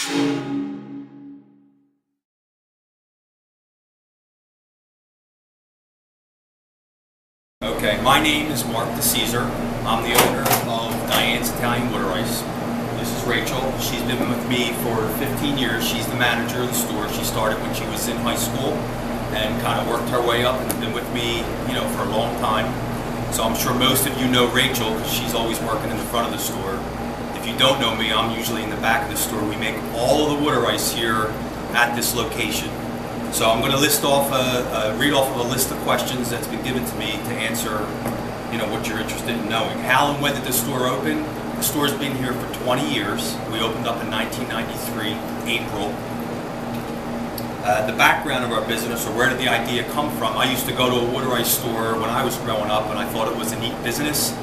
Okay, my name is Mark DeCesar. I'm the owner of Diane's Italian Water Ice. This is Rachel. She's been with me for 15 years. She's the manager of the store. She started when she was in high school and kind of worked her way up and has been with me, for a long time. So I'm sure most of you know Rachel because she's always working in the front of the store. If you don't know me, I'm usually in the back of the store. We make all of the water ice here at this location. So I'm going to read off of a list of questions that's been given to me to answer, what you're interested in knowing. How and when did the store open? The store's been here for 20 years. We opened up in 1993, April. The background of our business, or where did the idea come from? I used to go to a water ice store when I was growing up, and I thought it was a neat business.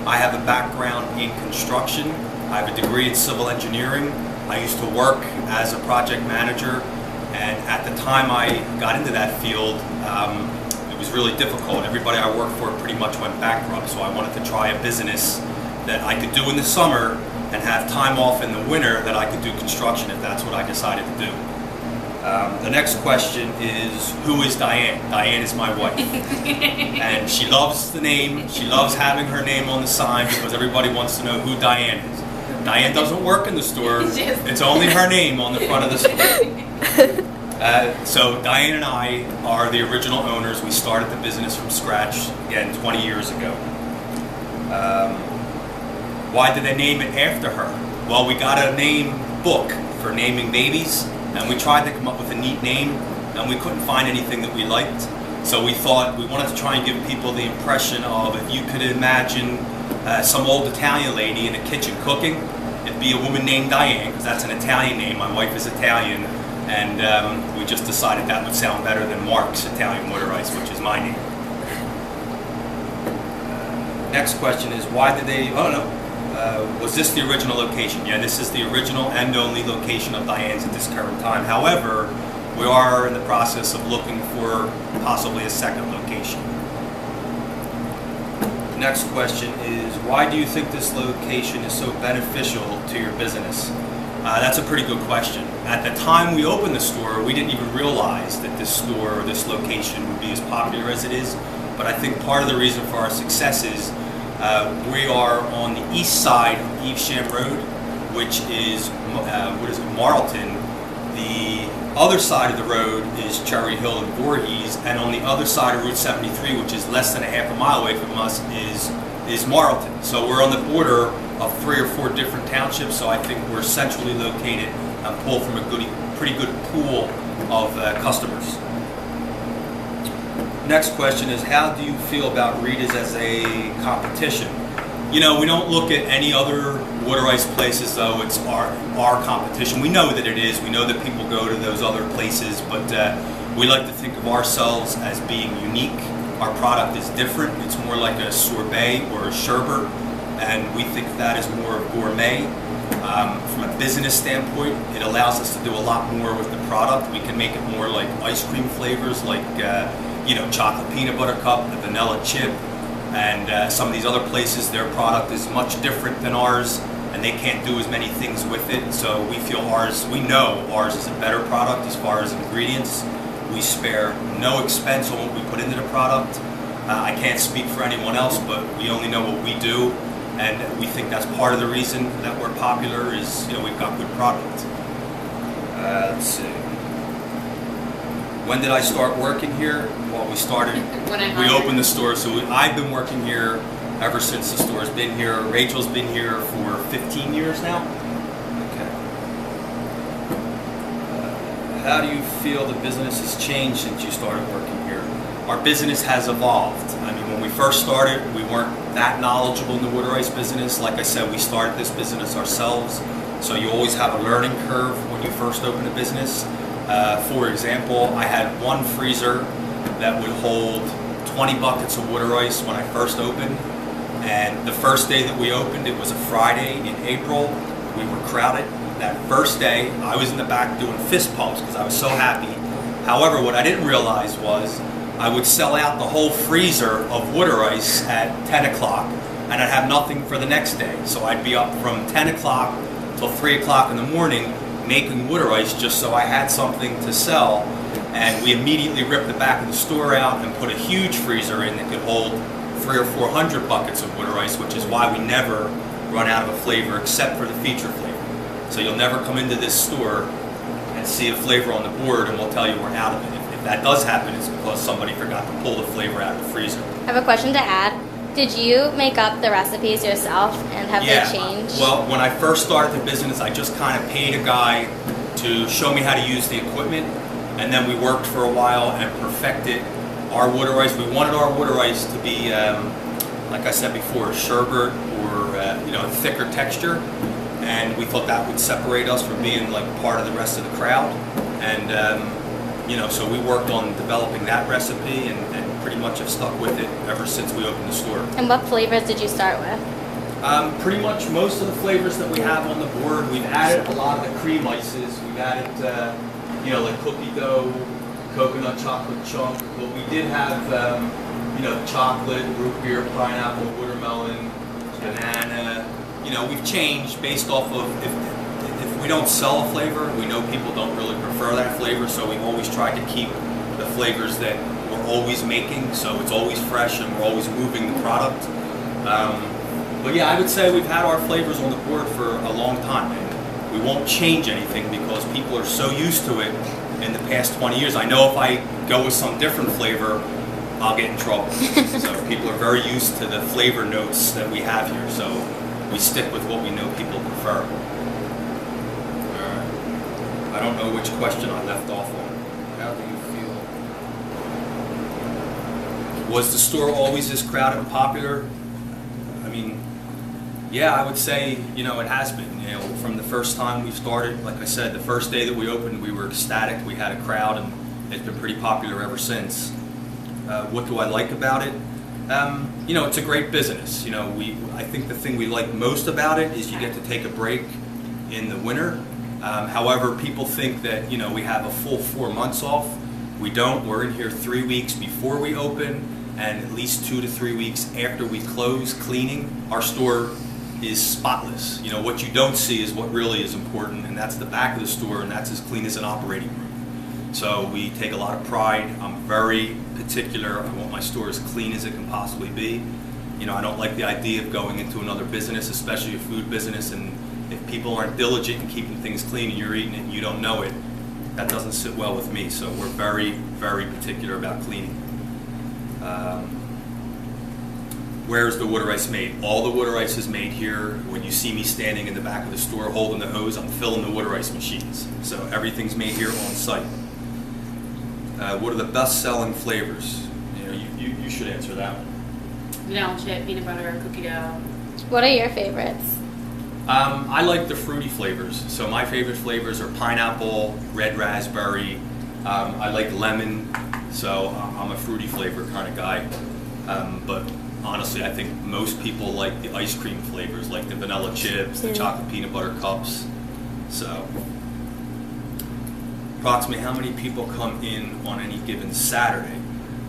I have a background in construction. I have a degree in civil engineering. I used to work as a project manager. And at the time I got into that field, it was really difficult. Everybody I worked for pretty much went bankrupt, so I wanted to try a business that I could do in the summer and have time off in the winter that I could do construction if that's what I decided to do. The next question is, who is Diane? Diane is my wife. And she loves the name. She loves having her name on the sign because everybody wants to know who Diane is. Diane doesn't work in the store. It's only her name on the front of the store. So Diane and I are the original owners. We started the business from scratch, again, 20 years ago. Why did they name it after her? Well, we got a name book for naming babies, and we tried to come up with a neat name, and we couldn't find anything that we liked. So we thought we wanted to try and give people the impression of, if you could imagine some old Italian lady in a kitchen cooking, it'd be a woman named Diane, because that's an Italian name. My wife is Italian. And we just decided that would sound better than Mark's Italian Water Ice, which is my name. Next question is, why did they, was this the original location? Yeah, this is the original and only location of Diane's at this current time. However, we are in the process of looking for possibly a second location. Next question is, why do you think this location is so beneficial to your business? That's a pretty good question. At the time we opened the store, we didn't even realize that this store or this location would be as popular as it is. But I think part of the reason for our success is we are on the east side of Evesham Road, which is, Marlton. The other side of the road is Cherry Hill and Voorhees, and on the other side of Route 73, which is less than a half a mile away from us, is Marlton. So we're on the border of 3 or 4 different townships, so I think we're centrally located and pull from a pretty good pool of customers. Next question is, how do you feel about Rita's as a competition? We don't look at any other water ice places, though it's our competition. We know that it is. We know that people go to those other places, but we like to think of ourselves as being unique. Our product is different. It's more like a sorbet or a sherbet, and we think that is more gourmet. From a business standpoint, it allows us to do a lot more with the product. We can make it more like ice cream flavors, like chocolate peanut butter cup, the vanilla chip, and some of these other places, their product is much different than ours, and they can't do as many things with it. So we know ours is a better product as far as ingredients. We spare no expense on what we put into the product. I can't speak for anyone else, but we only know what we do. And we think that's part of the reason that we're popular is, we've got good product. Let's see. When did I start working here? Well, we opened the store, so I've been working here ever since the store's been here. Rachel's been here for 15 years now. Okay. How do you feel the business has changed since you started working here? Our business has evolved. I mean, when we first started, we weren't that knowledgeable in the water ice business. Like I said, we started this business ourselves, so you always have a learning curve when you first open a business. For example, I had one freezer that would hold 20 buckets of water ice when I first opened, and the first day that we opened, it was a Friday in April. We were crowded. That first day, I was in the back doing fist pumps because I was so happy. However, what I didn't realize was I would sell out the whole freezer of water ice at 10 o'clock, and I'd have nothing for the next day. So I'd be up from 10 o'clock till 3 o'clock in the morning making water ice just so I had something to sell. And we immediately ripped the back of the store out and put a huge freezer in that could hold 300 or 400 buckets of water ice, which is why we never run out of a flavor except for the feature flavor. So you'll never come into this store and see a flavor on the board and we'll tell you we're out of it. If that does happen, it's because somebody forgot to pull the flavor out of the freezer. I have a question to add. Did you make up the recipes yourself and have they changed? Well, when I first started the business, I just kind of paid a guy to show me how to use the equipment, and then we worked for a while and perfected our water ice. We wanted our water ice to be, like I said before, sherbet or a thicker texture, and we thought that would separate us from being like part of the rest of the crowd. And so we worked on developing that recipe and pretty much have stuck with it ever since we opened the store. And what flavors did you start with? Pretty much most of the flavors that we have on the board. We've added a lot of the cream ices. We've added, like cookie dough, coconut chocolate chunk. But we did have, chocolate, root beer, pineapple, watermelon, banana. We've changed based off of if we don't sell a flavor, we know people don't really prefer that flavor, so we've always tried to keep the flavors that we're always making, so it's always fresh and we're always moving the product. But yeah, I would say we've had our flavors on the board for a long time, and we won't change anything because people are so used to it in the past 20 years. I know if I go with some different flavor, I'll get in trouble. So people are very used to the flavor notes that we have here, so we stick with what we know people prefer. I don't know which question I left off on. How do you feel? Was the store always this crowded and popular? I mean, yeah, I would say, it has been. From the first time we started, like I said, the first day that we opened, we were ecstatic. We had a crowd, and it's been pretty popular ever since. What do I like about it? It's a great business. I think the thing we like most about it is you get to take a break in the winter. However, people think that, we have a full 4 months off. We don't. We're in here 3 weeks before we open and at least 2 to 3 weeks after we close cleaning. Our store is spotless. What you don't see is what really is important, and that's the back of the store, and that's as clean as an operating room. So we take a lot of pride. I'm very particular. I want my store as clean as it can possibly be. I don't like the idea of going into another business, especially a food business, and if people aren't diligent in keeping things clean and you're eating it and you don't know it, that doesn't sit well with me. So we're very, very particular about cleaning. Where is the water ice made? All the water ice is made here. When you see me standing in the back of the store holding the hose, I'm filling the water ice machines. So everything's made here on site. What are the best-selling flavors? You should answer that one. Vanilla chip, peanut butter, cookie dough. What are your favorites? I like the fruity flavors. So my favorite flavors are pineapple, red raspberry. I like lemon. So I'm a fruity flavor kind of guy. But honestly, I think most people like the ice cream flavors, like the vanilla chips, the chocolate peanut butter cups. So approximately how many people come in on any given Saturday?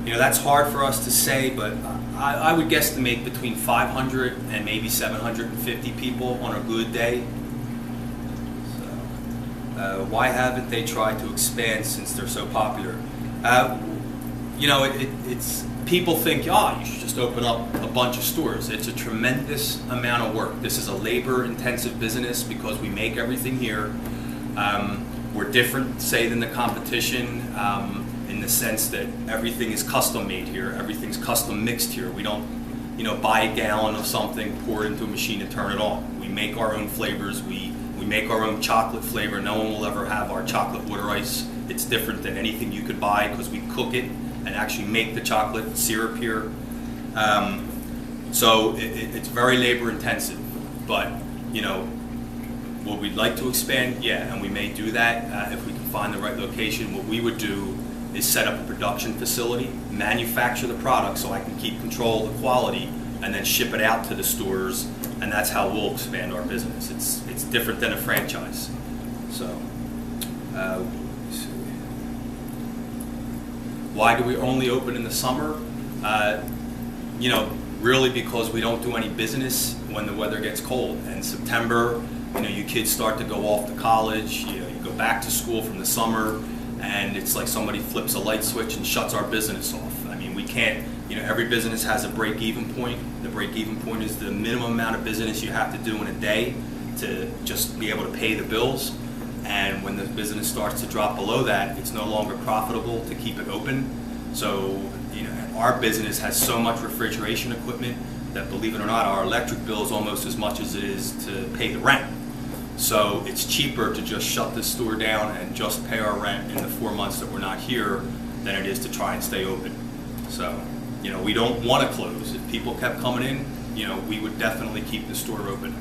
That's hard for us to say, but I would guesstimate between 500 and maybe 750 people on a good day. So, why haven't they tried to expand since they're so popular? It's people think, you should just open up a bunch of stores. It's a tremendous amount of work. This is a labor-intensive business because we make everything here. We're different, say, than the competition. In the sense that everything is custom made here, everything's custom mixed here. We don't, buy a gallon of something, pour it into a machine and turn it on. We make our own flavors. We make our own chocolate flavor. No one will ever have our chocolate water ice. It's different than anything you could buy because we cook it and actually make the chocolate syrup here. So it's very labor intensive, but would we like to expand? Yeah, and we may do that if we can find the right location. What we would do is set up a production facility, manufacture the product so I can keep control of the quality, and then ship it out to the stores, and that's how we'll expand our business. It's different than a franchise. So, why do we only open in the summer? Really because we don't do any business when the weather gets cold. And September, you kids start to go off to college, you go back to school from the summer, and it's like somebody flips a light switch and shuts our business off. I mean, we can't, every business has a break-even point. The break-even point is the minimum amount of business you have to do in a day to just be able to pay the bills. And when the business starts to drop below that, it's no longer profitable to keep it open. So, our business has so much refrigeration equipment that, believe it or not, our electric bill is almost as much as it is to pay the rent. So it's cheaper to just shut the store down and just pay our rent in the 4 months that we're not here than it is to try and stay open. So, we don't want to close. If people kept coming in, we would definitely keep the store open.